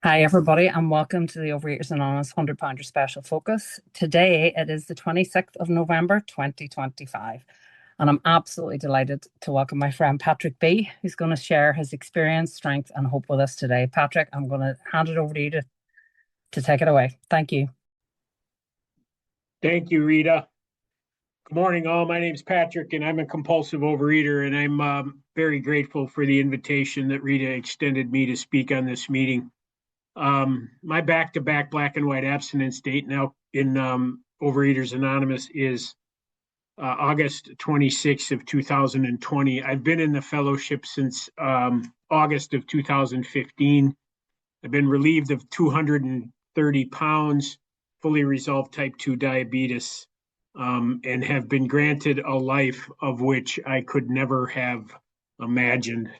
Hi, everybody, and welcome to the Overeaters Anonymous 100 Pounder Special Focus. Today, it is the 26th of November, 2025, and I'm absolutely delighted to welcome my friend Patrick B., who's going to share his experience, strength, and hope with us today. Patrick, I'm going to hand it over to you to take it away. Thank you. Thank you, Rita. Good morning, all. My name is Patrick, and I'm a compulsive overeater, and I'm very grateful for the invitation that Rita extended me to speak on this meeting. My back-to-back black and white abstinence date now in Overeaters Anonymous is August 26th of 2020. I've been in the fellowship since August of 2015. I've been relieved of 230 pounds, fully resolved type 2 diabetes, and have been granted a life of which I could never have imagined.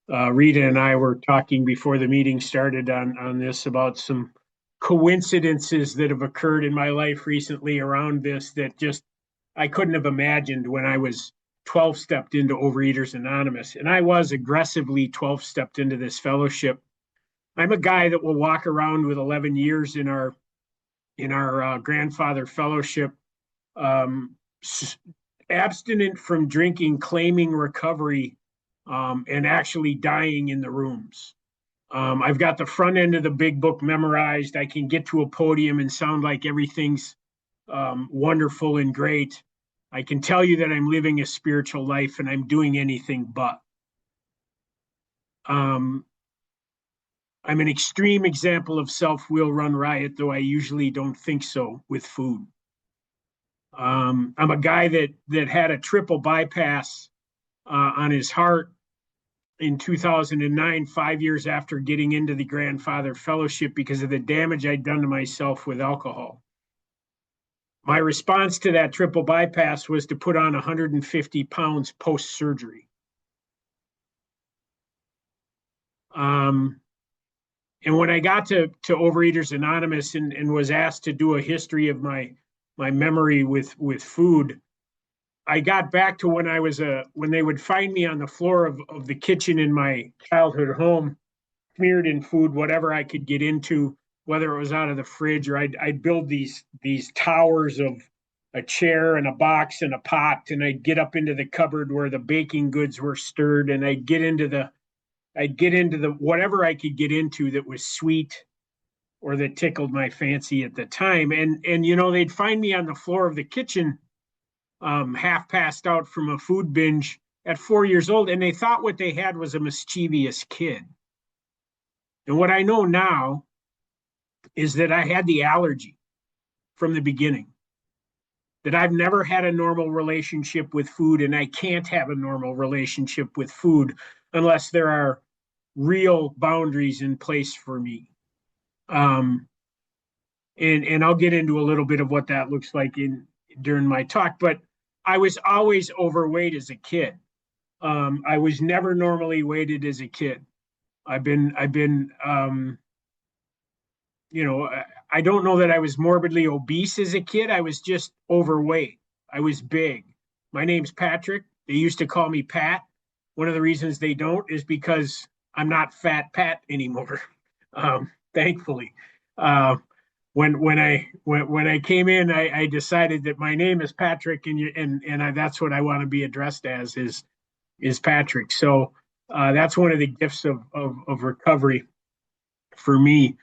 Rita and I were talking before the meeting started on this about some coincidences that have occurred in my life recently around this that just I couldn't have imagined when I was 12 stepped into Overeaters Anonymous. And I was aggressively 12 stepped into this fellowship. I'm a guy that will walk around with 11 years in our grandfather fellowship, abstinent from drinking, claiming recovery, and actually dying in the rooms. I've got the front end of the big book memorized. I can get to a podium and sound like everything's wonderful and great. I can tell you that I'm living a spiritual life and I'm doing anything but. I'm an extreme example of self-will run riot, though I usually don't think so with food. I'm a guy that had a triple bypass on his heart in 2009, 5 years after getting into the grandfather fellowship because of the damage I'd done to myself with alcohol. My response to that triple bypass was to put on 150 pounds post-surgery. And when I got to Overeaters Anonymous and was asked to do a history of my memory with food, I got back to when they would find me on the floor of the kitchen in my childhood home, smeared in food, whatever I could get into, whether it was out of the fridge or I'd build these towers of a chair and a box and a pot, and I'd get up into the cupboard where the baking goods were stirred, and I'd get into the whatever I could get into that was sweet or that tickled my fancy at the time. And they'd find me on the floor of the kitchen, half passed out from a food binge at 4 years old, and they thought what they had was a mischievous kid. And what I know now is that I had the allergy from the beginning, that I've never had a normal relationship with food, and I can't have a normal relationship with food unless there are real boundaries in place for me. And I'll get into a little bit of what that looks like during my talk, but I was always overweight as a kid. I was never normally weighted as a kid. I don't know that I was morbidly obese as a kid. I was just overweight. I was big. My name's Patrick. They used to call me Pat. One of the reasons they don't is because I'm not Fat Pat anymore. Thankfully, when I came in, I decided that my name is Patrick, and that's what I want to be addressed as is Patrick. So that's one of the gifts of recovery for me.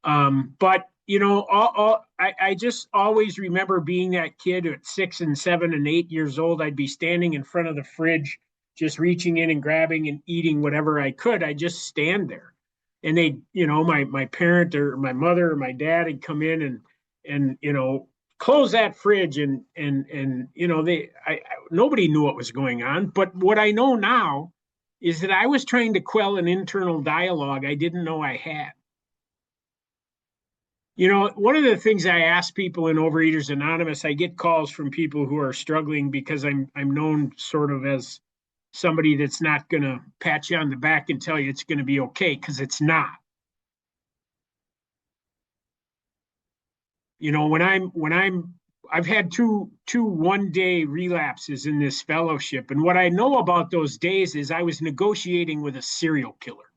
But I just always remember being that kid at 6 and 7 and 8 years old. I'd be standing in front of the fridge, just reaching in and grabbing and eating whatever I could. I just stand there. And they, my parent or my mother or my dad had come in and close that fridge and nobody knew what was going on. But what I know now is that I was trying to quell an internal dialogue I didn't know I had. One of the things I ask people in Overeaters Anonymous, I get calls from people who are struggling because I'm known sort of as somebody that's not going to pat you on the back and tell you it's going to be okay, because it's not. I've had two 1-day relapses in this fellowship, and what I know about those days is I was negotiating with a serial killer.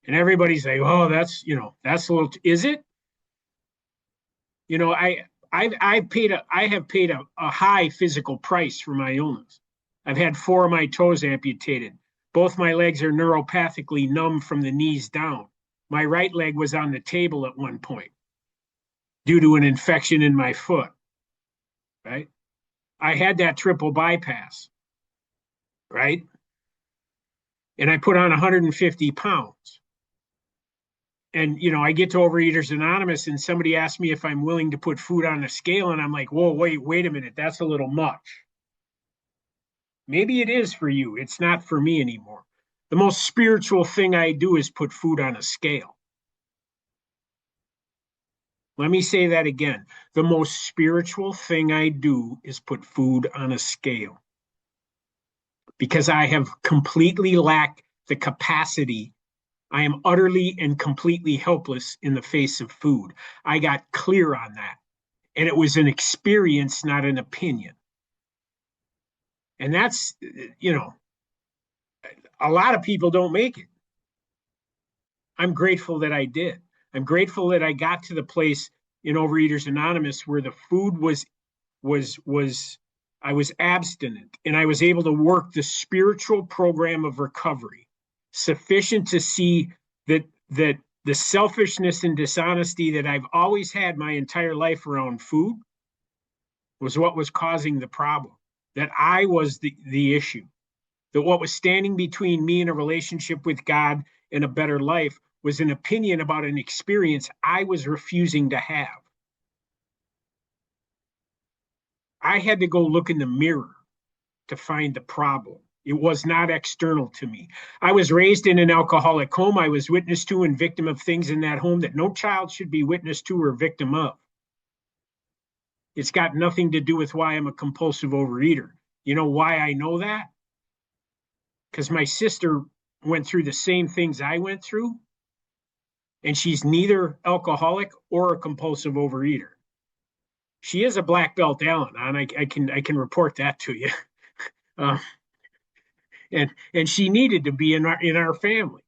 And everybody's like, oh, that's a little, is it? You know, I have paid a high physical price for my illness. I've had four of my toes amputated. Both my legs are neuropathically numb from the knees down. My right leg was on the table at one point due to an infection in my foot, right? I had that triple bypass, right? And I put on 150 pounds. And, I get to Overeaters Anonymous and somebody asked me if I'm willing to put food on a scale. And I'm like, whoa, wait a minute. That's a little much. Maybe it is for you. It's not for me anymore. The most spiritual thing I do is put food on a scale. Let me say that again. The most spiritual thing I do is put food on a scale because I have completely lacked the capacity. I am utterly and completely helpless in the face of food. I got clear on that. And it was an experience, not an opinion. And that's, a lot of people don't make it. I'm grateful that I did. I'm grateful that I got to the place in Overeaters Anonymous where the food was I was abstinent and I was able to work the spiritual program of recovery sufficient to see that the selfishness and dishonesty that I've always had my entire life around food was what was causing the problem, that I was the issue, that what was standing between me and a relationship with God and a better life was an opinion about an experience I was refusing to have. I had to go look in the mirror to find the problem. It was not external to me. I was raised in an alcoholic home. I was witness to and victim of things in that home that no child should be witness to or victim of. It's got nothing to do with why I'm a compulsive overeater. You know why I know that? Because my sister went through the same things I went through, and she's neither alcoholic or a compulsive overeater. She is a black belt Al-Anon. I can report that to you. Uh, and she needed to be in our family,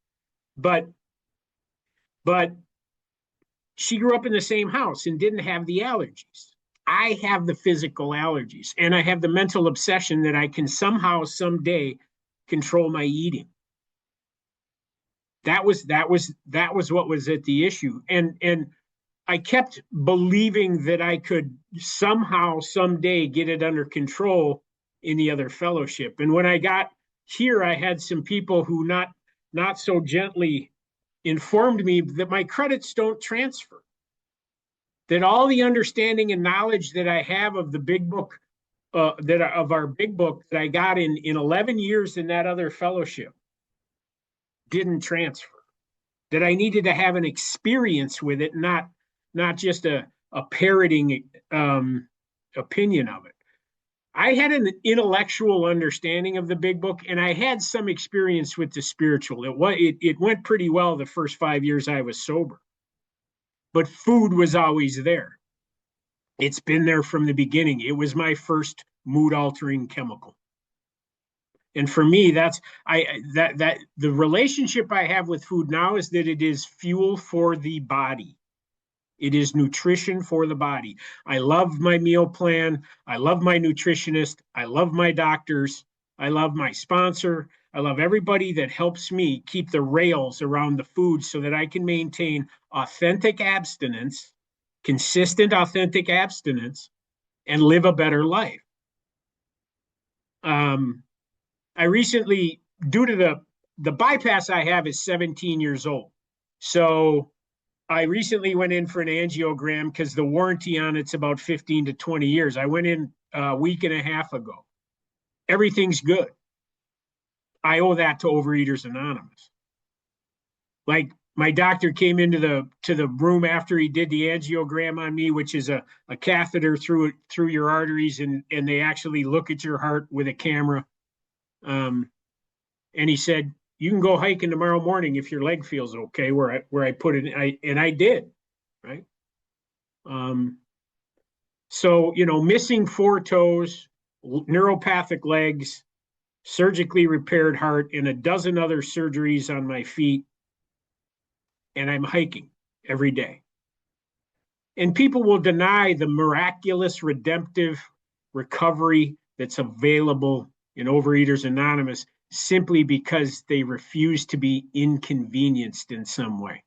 but she grew up in the same house and didn't have the allergies. I have the physical allergies, and I have the mental obsession that I can somehow someday control my eating. That was what was at the issue, and I kept believing that I could somehow someday get it under control in the other fellowship. And when I got here, I had some people who not so gently informed me that my credits don't transfer, that all the understanding and knowledge that I have of the big book, of our big book that I got in 11 years in that other fellowship didn't transfer, that I needed to have an experience with it, not just a parroting opinion of it. I had an intellectual understanding of the big book, and I had some experience with the spiritual. It went pretty well the first 5 years I was sober, but food was always there. It's been there from the beginning. It was my first mood altering chemical. And for me, that the relationship I have with food now is that it is fuel for the body. It is nutrition for the body. I love my meal plan. I love my nutritionist. I love my doctors. I love my sponsor. I love everybody that helps me keep the rails around the food so that I can maintain authentic abstinence, consistent authentic abstinence, and live a better life. I recently, due to the bypass I have is 17 years old. So I recently went in for an angiogram because the warranty on it's about 15 to 20 years. I went in a week and a half ago. Everything's good. I owe that to Overeaters Anonymous. Like, my doctor came into the room after he did the angiogram on me, which is a catheter through your arteries, and they actually look at your heart with a camera. And he said, you can go hiking tomorrow morning if your leg feels okay, where I put it. And I did, right? So, missing 4 toes, neuropathic legs, surgically repaired heart, and a dozen other surgeries on my feet. and I'm hiking every day. And people will deny the miraculous redemptive recovery that's available in Overeaters Anonymous simply because they refuse to be inconvenienced in some way.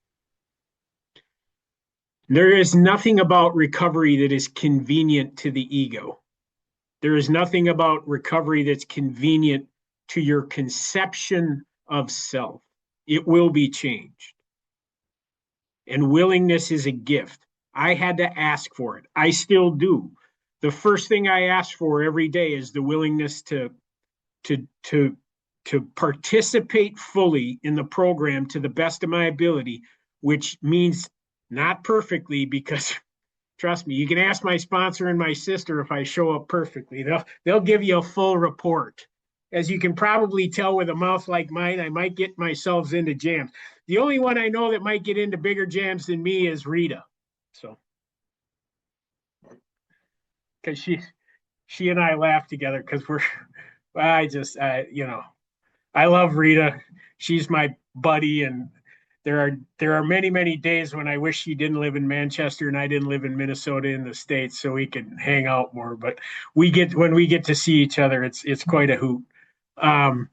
There is nothing about recovery that is convenient to the ego. There is nothing about recovery that's convenient to your conception of self. It will be changed. And willingness is a gift. I had to ask for it. I still do. The first thing I ask for every day is the willingness to to to to participate fully in the program to the best of my ability, which means not perfectly, because trust me, you can ask my sponsor and my sister if I show up perfectly. They'll give you a full report. As you can probably tell with a mouth like mine, I might get myself into jams. The only one I know that might get into bigger jams than me is Rita. So, because she and I laugh together because I love Rita. She's my buddy, and there are many days when I wish she didn't live in Manchester and I didn't live in Minnesota in the States, so we could hang out more. But when we get to see each other, it's quite a hoot. Um,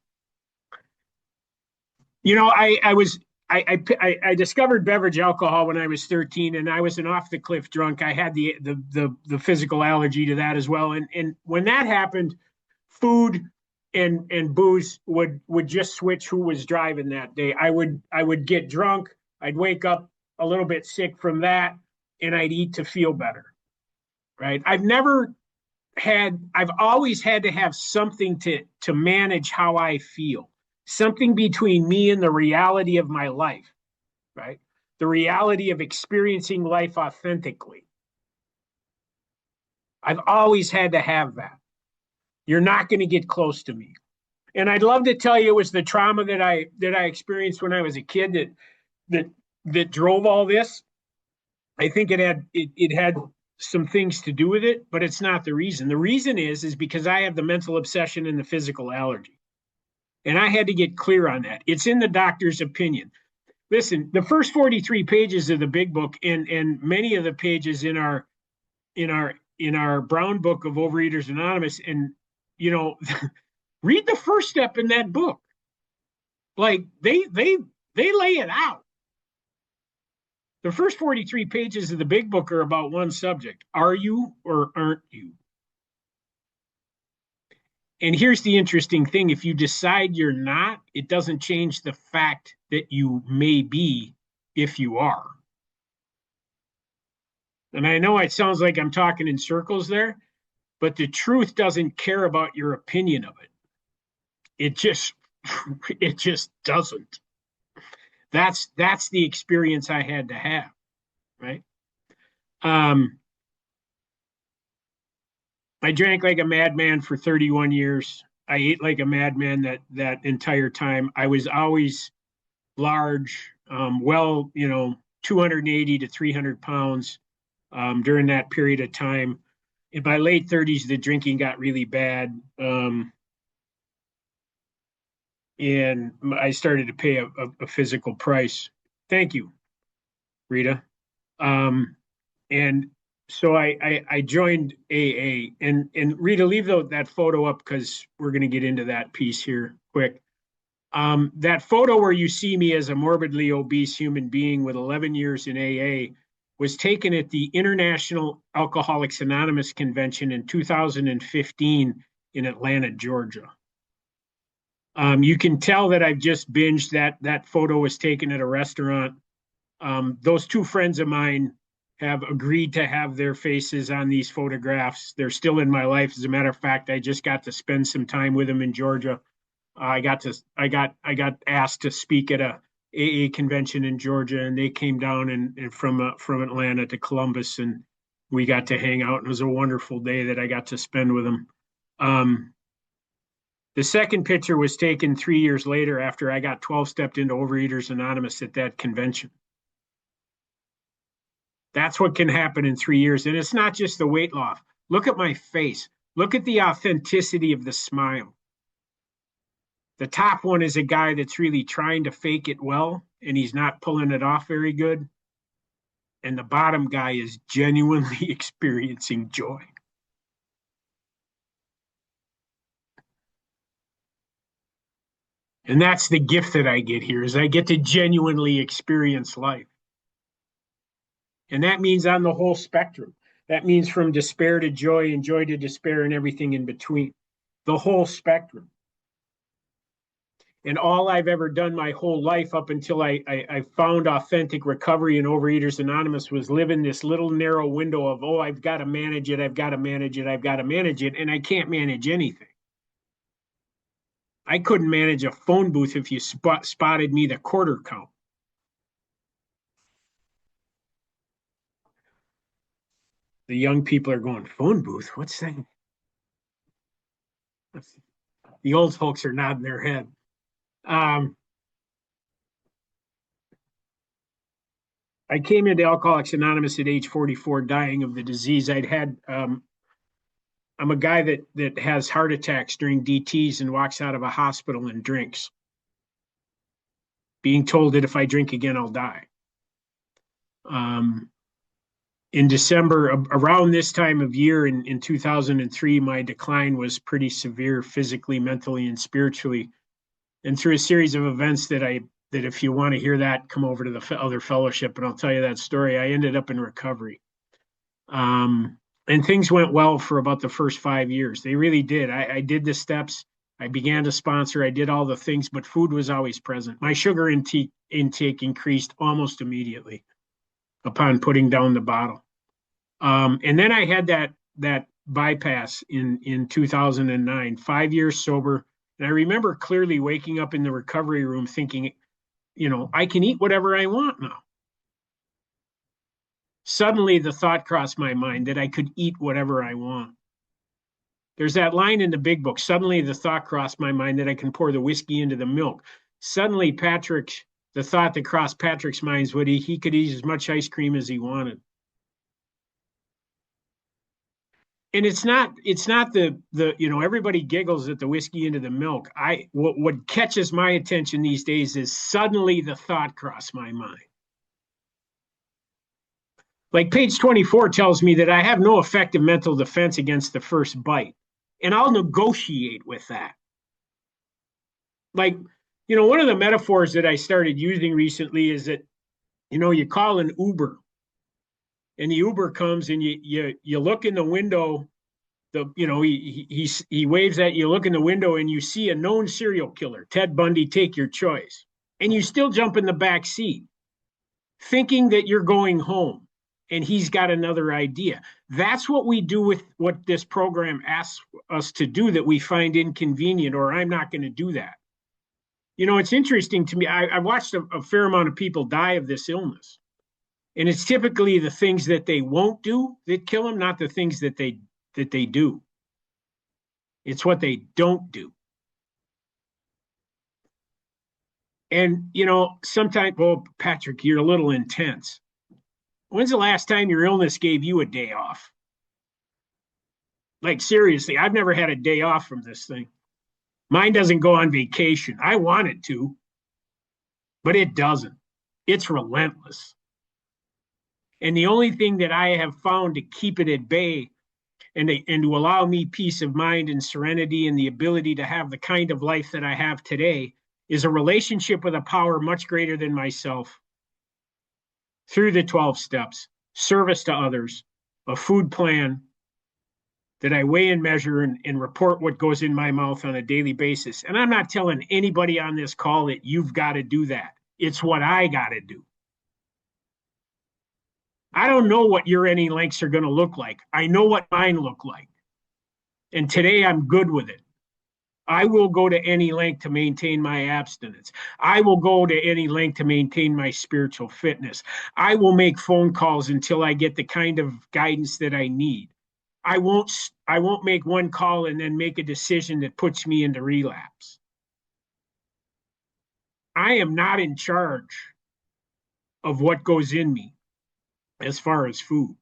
I discovered beverage alcohol when I was 13, and I was an off the cliff drunk. I had the physical allergy to that as well, and when that happened, food and booze would just switch who was driving that day. I would get drunk, I'd wake up a little bit sick from that, and I'd eat to feel better. Right? I've always had to have something to manage how I feel. Something between me and the reality of my life, right? The reality of experiencing life authentically. I've always had to have that. You're not going to get close to me. And I'd love to tell you it was the trauma that I experienced when I was a kid that drove all this. I think it had some things to do with it, but it's not the reason. The reason is because I have the mental obsession and the physical allergy. And I had to get clear on that. It's in the doctor's opinion. Listen, the first 43 pages of the big book and many of the pages in our brown book of Overeaters Anonymous, and read the first step in that book. Like they lay it out. The first 43 pages of the big book are about one subject. Are you or aren't you? And here's the interesting thing. If you decide you're not, it doesn't change the fact that you may be if you are. And I know it sounds like I'm talking in circles there, but the truth doesn't care about your opinion of it. It just doesn't. That's the experience I had to have, right? I drank like a madman for 31 years. I ate like a madman that entire time. I was always large, 280 to 300 pounds during that period of time. In my late 30s, the drinking got really bad. And I started to pay a physical price. Thank you, Rita. And so I joined AA, and Rita, leave that photo up because we're going to get into that piece here quick. That photo where you see me as a morbidly obese human being with 11 years in AA was taken at the International Alcoholics Anonymous Convention in 2015 in Atlanta, Georgia. You can tell that I've just binged. That photo was taken at a restaurant. Those two friends of mine have agreed to have their faces on these photographs. They're still in my life. As a matter of fact, I just got to spend some time with them in Georgia. I got asked to speak at a AA convention in Georgia, and they came down and from Atlanta to Columbus, and we got to hang out. It was a wonderful day that I got to spend with them. The second picture was taken 3 years later after I got 12-stepped into Overeaters Anonymous at that convention. That's what can happen in 3 years. And it's not just the weight loss. Look at my face. Look at the authenticity of the smile. The top one is a guy that's really trying to fake it well. and he's not pulling it off very good. And the bottom guy is genuinely experiencing joy. And that's the gift that I get here is I get to genuinely experience life. And that means on the whole spectrum. That means from despair to joy and joy to despair and everything in between. The whole spectrum. And all I've ever done my whole life up until I found authentic recovery and Overeaters Anonymous was live in this little narrow window of, oh, I've got to manage it, I've got to manage it, I've got to manage it, and I can't manage anything. I couldn't manage a phone booth if you spotted me the quarter count. The young people are going, phone booth? What's that? The old folks are nodding their head. I came into Alcoholics Anonymous at age 44, dying of the disease. I'm a guy that has heart attacks during DTs and walks out of a hospital and drinks, being told that if I drink again, I'll die. In December, around this time of year in 2003, my decline was pretty severe physically, mentally, and spiritually. And through a series of events that if you want to hear that, come over to the other fellowship and I'll tell you that story. I ended up in recovery. And things went well for about the first 5 years. They really did. I did the steps. I began to sponsor. I did all the things, but food was always present. My sugar intake increased almost immediately upon putting down the bottle. And then I had that bypass in 2009, 5 years sober. And I remember clearly waking up in the recovery room thinking, I can eat whatever I want now. Suddenly the thought crossed my mind that I could eat whatever I want. There's that line in the big book. Suddenly the thought crossed my mind that I can pour the whiskey into the milk. Suddenly the thought that crossed Patrick's mind was he could eat as much ice cream as he wanted. And it's not the everybody giggles at the whiskey into the milk. What catches my attention these days is suddenly the thought crossed my mind. Like page 24 tells me that I have no effective mental defense against the first bite. And I'll negotiate with that. Like, one of the metaphors that I started using recently is that, you call an Uber and the Uber comes and you look in the window, he waves at you, look in the window and you see a known serial killer, Ted Bundy, take your choice. And you still jump in the back seat thinking that you're going home. And he's got another idea. That's what we do with what this program asks us to do that we find inconvenient, or I'm not going to do that. It's interesting to me. I watched a fair amount of people die of this illness. And it's typically the things that they won't do that kill them, not the things that they do. It's what they don't do. And, sometimes, well, Patrick, you're a little intense. When's the last time your illness gave you a day off? Like, seriously, I've never had a day off from this thing. Mine doesn't go on vacation. I want it to, but it doesn't. It's relentless. And the only thing that I have found to keep it at bay and to allow me peace of mind and serenity and the ability to have the kind of life that I have today is a relationship with a power much greater than myself. Through the 12 steps, service to others, a food plan that I weigh and measure and report what goes in my mouth on a daily basis. And I'm not telling anybody on this call that you've got to do that. It's what I got to do. I don't know what your any lengths are going to look like. I know what mine look like. And today I'm good with it. I will go to any length to maintain my abstinence. I will go to any length to maintain my spiritual fitness. I will make phone calls until I get the kind of guidance that I need. I won't make one call and then make a decision that puts me into relapse. I am not in charge of what goes in me as far as food.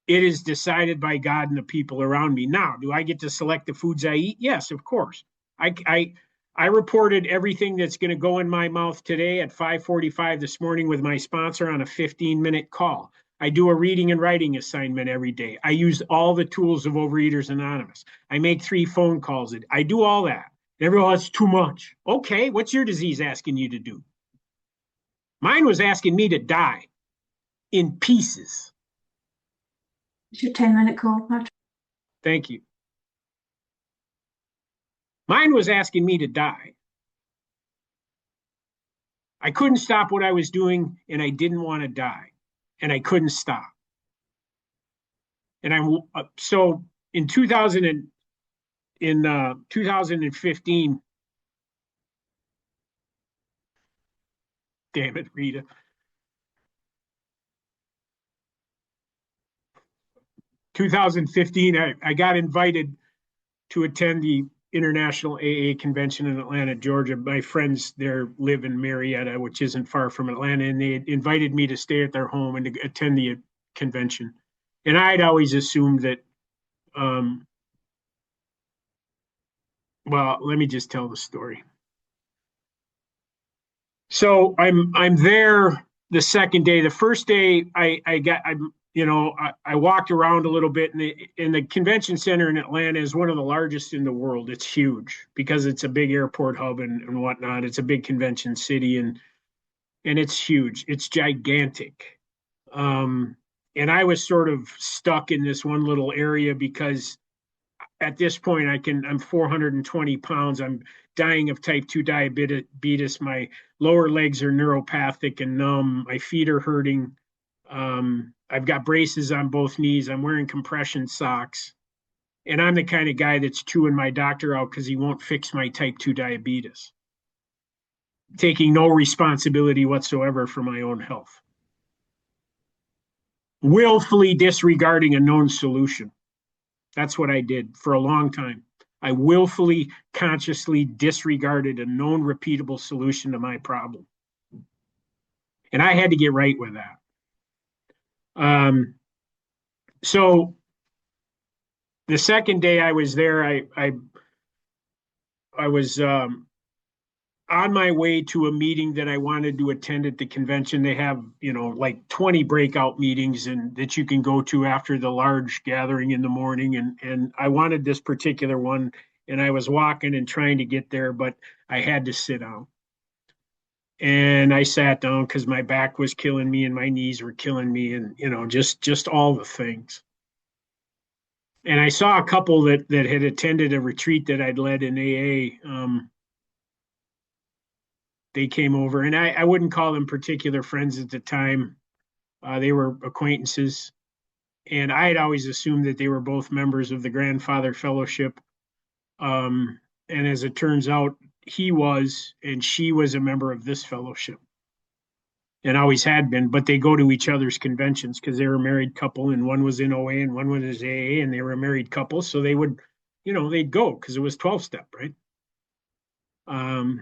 It is decided by God and the people around me. Now, do I get to select the foods I eat? Yes, of course. I I reported everything that's going to go in my mouth today at 5:45 this morning with my sponsor on a 15-minute call. I do a reading and writing assignment every day. I use all the tools of Overeaters Anonymous. I make 3 phone calls. I do all that. Everyone, that's too much. Okay, what's your disease asking you to do? Mine was asking me to die in pieces. It's your 10-minute call, Patrick. Thank you. Mine was asking me to die. I couldn't stop what I was doing, and I didn't want to die, and I couldn't stop. And so in 2015, damn it, Rita. 2015, I got invited to attend the International AA Convention in Atlanta, Georgia. My friends there live in Marietta, which isn't far from Atlanta, and they invited me to stay at their home and to attend the convention. And I'd always assumed that, well, let me just tell the story. So I'm there the second day. The first day I walked around a little bit, and the convention center in Atlanta is one of the largest in the world. It's huge because it's a big airport hub and whatnot. It's a big convention city, and it's huge. It's gigantic. And I was sort of stuck in this one little area because at this point I'm 420 pounds. I'm dying of type 2 diabetes. My lower legs are neuropathic and numb. My feet are hurting. I've got braces on both knees. I'm wearing compression socks. And I'm the kind of guy that's chewing my doctor out because he won't fix my type 2 diabetes, taking no responsibility whatsoever for my own health, willfully disregarding a known solution. That's what I did for a long time. I willfully, consciously disregarded a known repeatable solution to my problem. And I had to get right with that. So the second day I was there, I was on my way to a meeting that I wanted to attend at the convention. They have, like 20 breakout meetings and that you can go to after the large gathering in the morning. And I wanted this particular one, and I was walking and trying to get there, but I had to sit down. And I sat down because my back was killing me and my knees were killing me, and just all the things. And I saw a couple that had attended a retreat that I'd led in AA. They came over, and I wouldn't call them particular friends at the time. They were acquaintances, and I had always assumed that they were both members of the Grandfather Fellowship. And as it turns out, he was, and she was a member of this fellowship, and always had been. But they go to each other's conventions because they were a married couple, and one was in OA and one was AA, and they were a married couple, so they would, they'd go because it was 12-step, right? And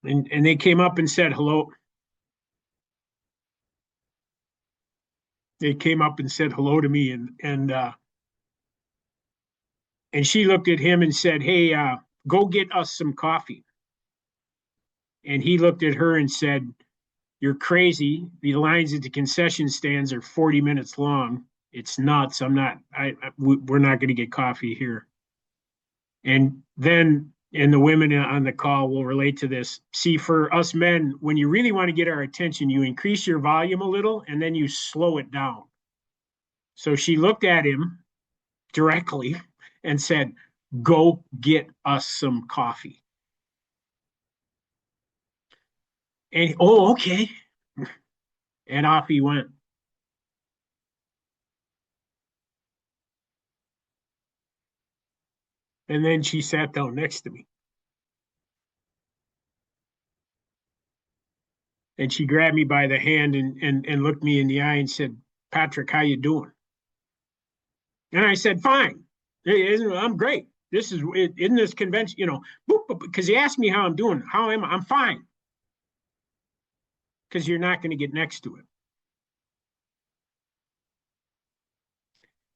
they came up and said hello. They came up and said hello to me, and she looked at him and said, "Hey, go get us some coffee." And he looked at her and said, "You're crazy. The lines at the concession stands are 40 minutes long. It's nuts. We're not going to get coffee here." And then, and the women on the call will relate to this. See, for us men, when you really want to get our attention, you increase your volume a little and then you slow it down. So she looked at him directly and said, "Go get us some coffee." And, oh, okay. And off he went. And then she sat down next to me. And she grabbed me by the hand and looked me in the eye and said, "Patrick, how you doing?" And I said, "Fine. I'm great. This is in this convention, because he asked me how I'm doing. How am I? I'm fine. Because you're not going to get next to it."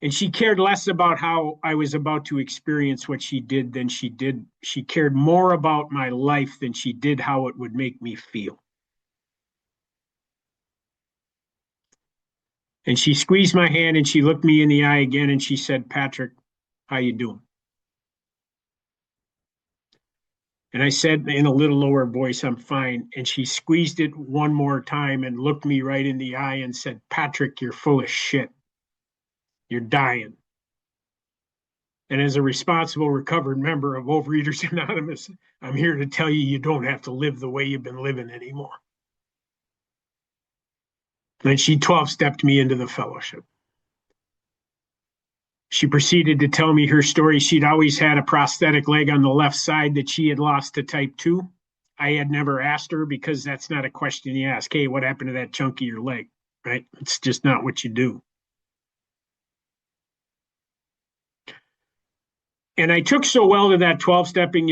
And she cared less about how I was about to experience what she did than she did. She cared more about my life than she did how it would make me feel. And she squeezed my hand and she looked me in the eye again and she said, "Patrick, how you doing?" And I said in a little lower voice, "I'm fine." And she squeezed it one more time and looked me right in the eye and said, "Patrick, you're full of shit. You're dying." And as a responsible, recovered member of Overeaters Anonymous, I'm here to tell you, you don't have to live the way you've been living anymore. And she 12-stepped me into the fellowship. She proceeded to tell me her story. She'd always had a prosthetic leg on the left side that she had lost to type 2. I had never asked her because that's not a question you ask. Hey, what happened to that chunk of your leg? Right? It's just not what you do. And I took so well to that 12-stepping,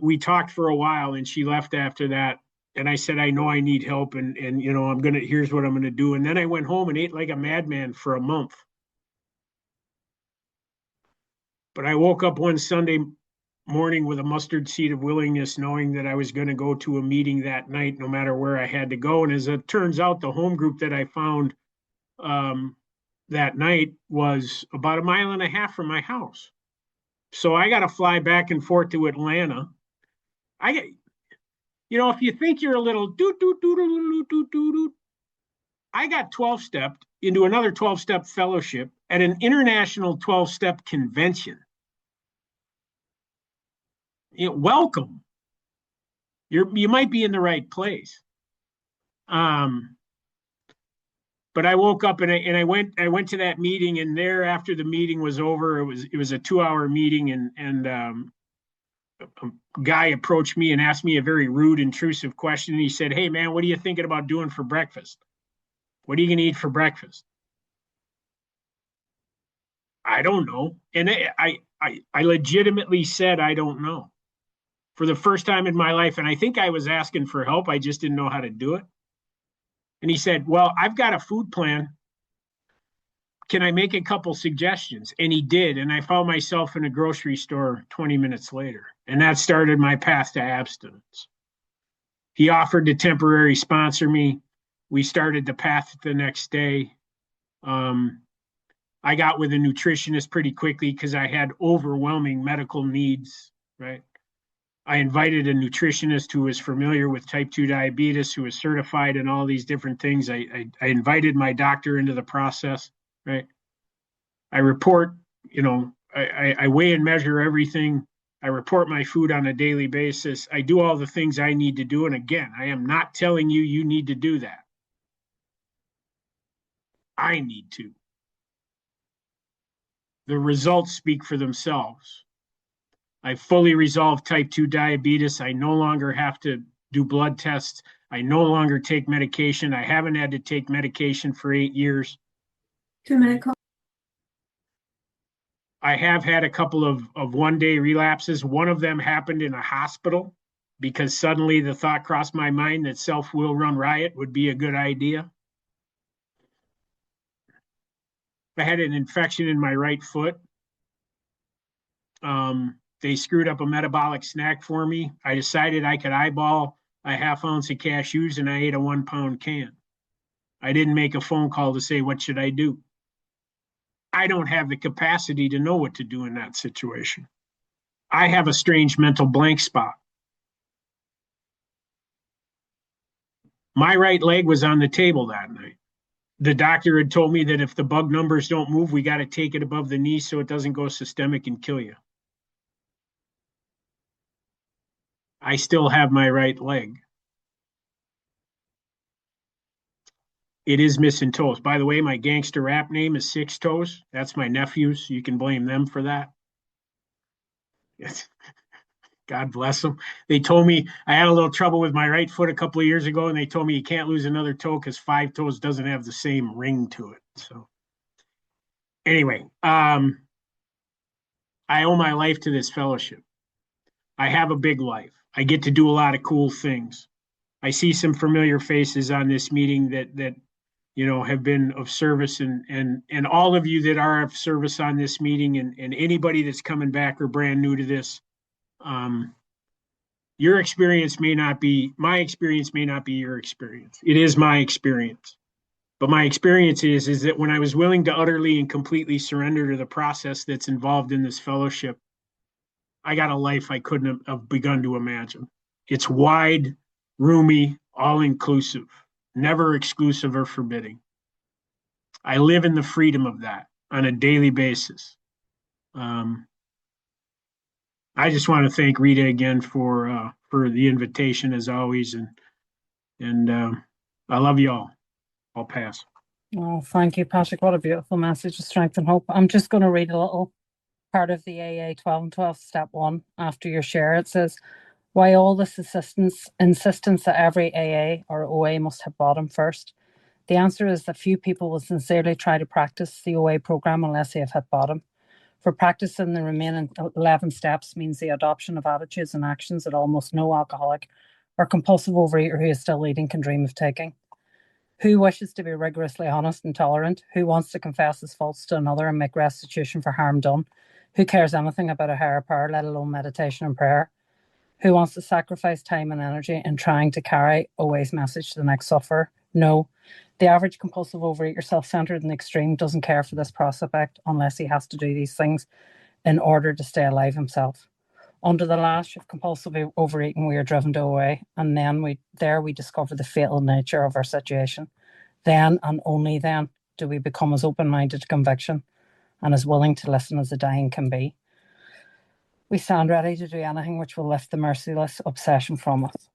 we talked for a while and she left after that. And I said, I know I need help and here's what I'm going to do. And then I went home and ate like a madman for a month. But I woke up one Sunday morning with a mustard seed of willingness, knowing that I was going to go to a meeting that night, no matter where I had to go. And as it turns out, the home group that I found that night was about 1.5 miles from my house. So I got to fly back and forth to Atlanta. If you think you're a little I got 12-stepped into another 12-step fellowship at an international 12-step convention. Welcome. You might be in the right place. But I woke up and I went to that meeting, and there after the meeting was over, it was a 2-hour meeting, and a guy approached me and asked me a very rude, intrusive question. And he said, "Hey man, what are you thinking about doing for breakfast? What are you gonna eat for breakfast?" I don't know. And I legitimately said I don't know. For the first time in my life, and I think I was asking for help. I just didn't know how to do it. And he said, "Well, I've got a food plan. Can I make a couple suggestions?" And he did. And I found myself in a grocery store 20 minutes later. And that started my path to abstinence. He offered to temporarily sponsor me. We started the path the next day. I got with a nutritionist pretty quickly because I had overwhelming medical needs, right? I invited a nutritionist who was familiar with type 2 diabetes, who was certified in all these different things. I invited my doctor into the process, right? I report, I weigh and measure everything. I report my food on a daily basis. I do all the things I need to do. And again, I am not telling you need to do that. I need to. The results speak for themselves. I fully resolved type 2 diabetes. I no longer have to do blood tests. I no longer take medication. I haven't had to take medication for 8 years. 2-minute call. I have had a couple of one-day relapses. One of them happened in a hospital because suddenly the thought crossed my mind that self-will run riot would be a good idea. I had an infection in my right foot. They screwed up a metabolic snack for me. I decided I could eyeball a 1/2 ounce of cashews and I ate a 1-pound can. I didn't make a phone call to say, what should I do? I don't have the capacity to know what to do in that situation. I have a strange mental blank spot. My right leg was on the table that night. The doctor had told me that if the bug numbers don't move, we got to take it above the knee so it doesn't go systemic and kill you. I still have my right leg. It is missing toes. By the way, my gangster rap name is Six Toes. That's my nephews. You can blame them for that. Yes. God bless them. They told me I had a little trouble with my right foot a couple of years ago, and they told me you can't lose another toe because 5 toes doesn't have the same ring to it. So anyway, I owe my life to this fellowship. I have a big life. I get to do a lot of cool things. I see some familiar faces on this meeting that have been of service, and all of you that are of service on this meeting, and anybody that's coming back or brand new to this. Your experience may not be my experience, may not be your experience. It is my experience. But my experience is that when I was willing to utterly and completely surrender to the process that's involved in this fellowship, I got a life I couldn't have begun to imagine. It's wide, roomy, all inclusive, never exclusive or forbidding. I live in the freedom of that on a daily basis. I just want to thank Rita again for the invitation as always, and I love you all. I'll pass. Oh, thank you, Patrick. What a beautiful message of strength and hope. I'm just going to read a little part of the AA 12 and 12 step 1 after your share. It says, why all this insistence that every AA or OA must hit bottom first? The answer is that few people will sincerely try to practice the OA program unless they have hit bottom. For practicing the remaining 11 steps means the adoption of attitudes and actions that almost no alcoholic or compulsive overeater who is still eating can dream of taking. Who wishes to be rigorously honest and tolerant? Who wants to confess his faults to another and make restitution for harm done? Who cares anything about a higher power, let alone meditation and prayer? Who wants to sacrifice time and energy in trying to carry OA's message to the next sufferer? No. The average compulsive overeater, self-centered and extreme, doesn't care for this prospect unless he has to do these things in order to stay alive himself. Under the lash of compulsive overeating, we are driven to OA, and then we discover the fatal nature of our situation. Then and only then do we become as open-minded to conviction and as willing to listen as the dying can be. We stand ready to do anything which will lift the merciless obsession from us.